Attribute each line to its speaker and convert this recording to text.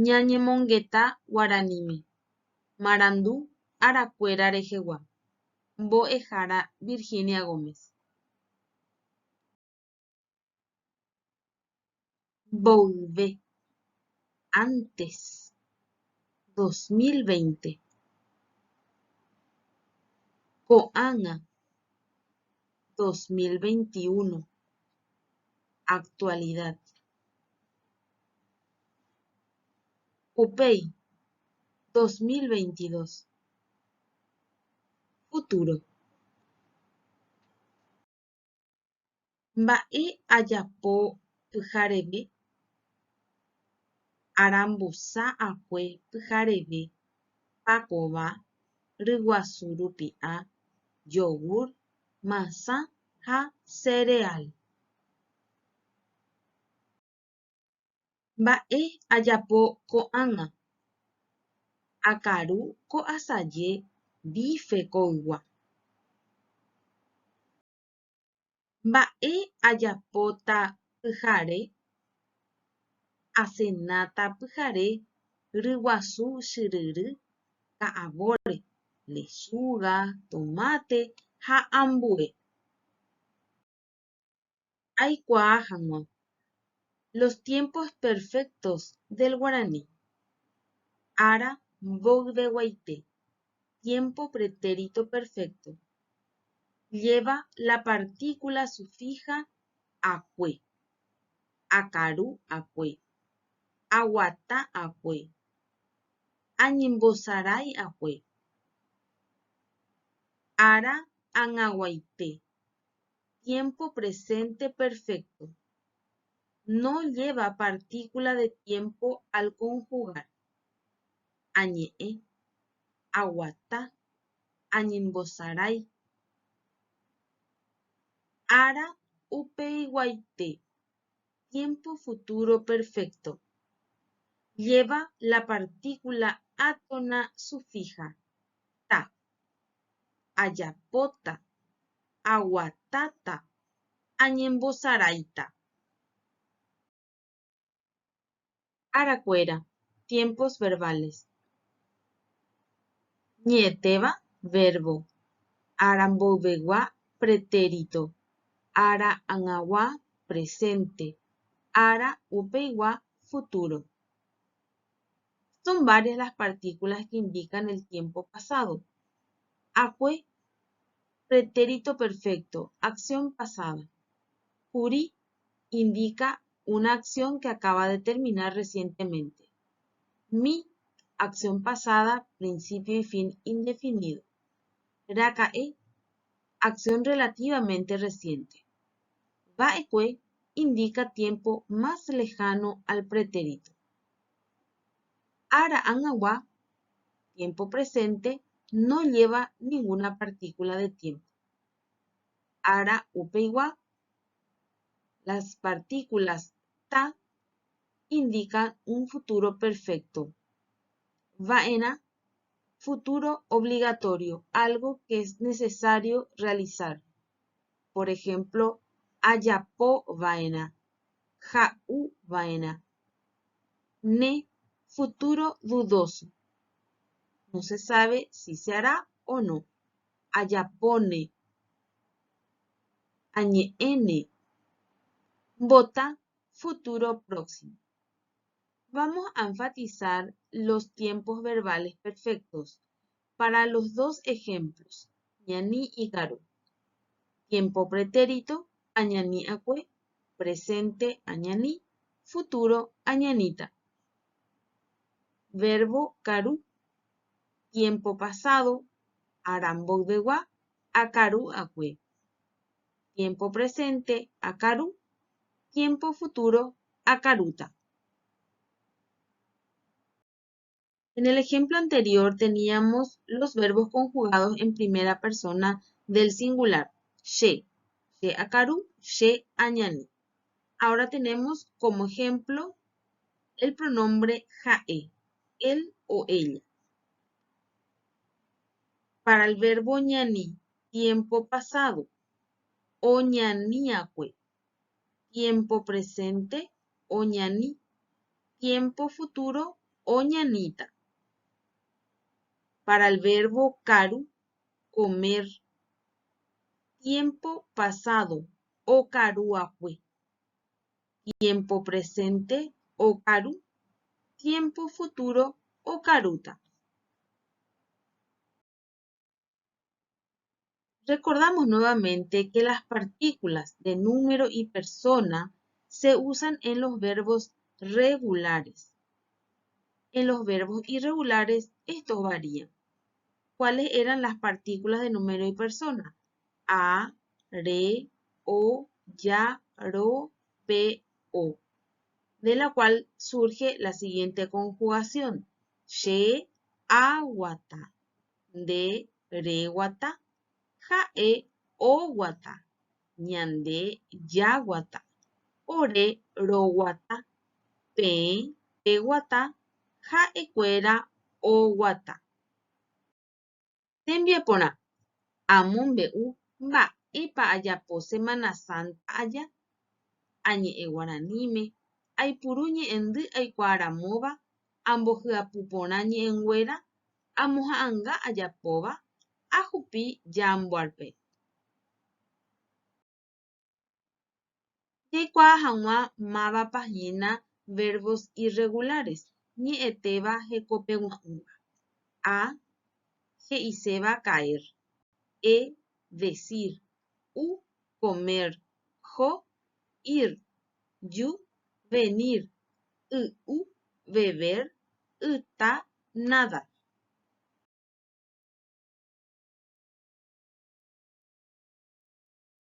Speaker 1: Ñañemongeta Guaraníme. Marandu arakuéra rehegua. Mbo'ehára Virginia Gómez. Volvé. Antes. 2020. Ko'ág̃a. 2021. Actualidad. Upéi. 2022. Futuro. Mba'e ajapo pyhareve. Arambosa'akue pyhareve pakova, ryguasu rupi'a, yogur, masã ha cereal. Mba'e ajapo ko'ág̃a. Akaru ko'asaje bife koyguá. Mba'e ajapóta pyhare. Asenáta pyhare ryguasu chyryry, ka'avóre, lechuga, tomate ha ambue. Aikuaa hag̃ua. Los tiempos perfectos del guaraní. Ara mbogdeguaite. Tiempo pretérito perfecto. Lleva la partícula sufija akue. Akaru akue. Aguata akue. Añembosarai akue. Ara ag̃aguaite. Tiempo presente perfecto. No lleva partícula de tiempo al conjugar. Añe'ẽ, aguata, añembosarai. Ára upeiguaite. Tiempo futuro perfecto. Lleva la partícula átona sufija ta. Ajapóta, aguatáta, añembosaraita. Arakuéra. Tiempos verbales. Ñe'ẽtéva, verbo. Arambovegua, pretérito. Ara ag̃agua, presente. Ara upeigua, futuro. Son varias las partículas que indican el tiempo pasado. Akue, pretérito perfecto, acción pasada. Kuri indica una acción que acaba de terminar recientemente. Mi, acción pasada, principio y fin indefinido. Raka'e, acción relativamente reciente. Va'ekue indica tiempo más lejano al pretérito. Ara ag̃agua, tiempo presente, no lleva ninguna partícula de tiempo. Ara upeigua, las partículas ta indican un futuro perfecto. Va'erã, futuro obligatorio, algo que es necesario realizar. Por ejemplo, ajapova'erã, ha'uva'erã. Ne, futuro dudoso. No se sabe si se hará o no. Ajapóne. Añe'ẽne. Mbóta, futuro próximo. Vamos a enfatizar los tiempos verbales perfectos para los dos ejemplos, ñani y karu. Tiempo pretérito, añani akue, presente, añani, futuro, añanita. Verbo karu, tiempo pasado, arambogdegua, akaru akue. Tiempo presente, akaru, tiempo futuro, akaruta. En el ejemplo anterior teníamos los verbos conjugados en primera persona del singular. She, she akaru, she añani. Ahora tenemos como ejemplo el pronombre jae, él o ella. Para el verbo ñani, tiempo pasado, oñaniakue. Tiempo presente, oñani. Tiempo futuro, o ñanita. Para el verbo karu, comer. Tiempo pasado, o karuahue. Tiempo presente, o karu. Tiempo futuro, o karuta. Recordamos nuevamente que las partículas de número y persona se usan en los verbos regulares. En los verbos irregulares, estos varían. ¿Cuáles eran las partículas de número y persona? A, re, o, ya, ro, pe, o. De la cual surge la siguiente conjugación. She, aguata. De, re, guata. Jae, o, guata. Ñande, ya, guata. Ore, ro, guata. Pe, guata. Jae, cuera, o, guata. Tembiepona. Amombe'u mba'épa ajapo Semana Santa aja. Añe'ẽ Guaraníme, aipuru ñe'ẽndy aikuaaramóva, ambohyapu porã ñe'ẽnguéra, amoha'ãnga ajapóva, ahupi jaambo'arpe. Jaikuaa hag̃ua mávapahína verbos irregulares ñe'ẽtéva hekopegua'ũva. A. He'iséva caer. E. Decir. U. Comer. Jo. Ir. Yu. Venir. U. Beber. Yta. Nadar.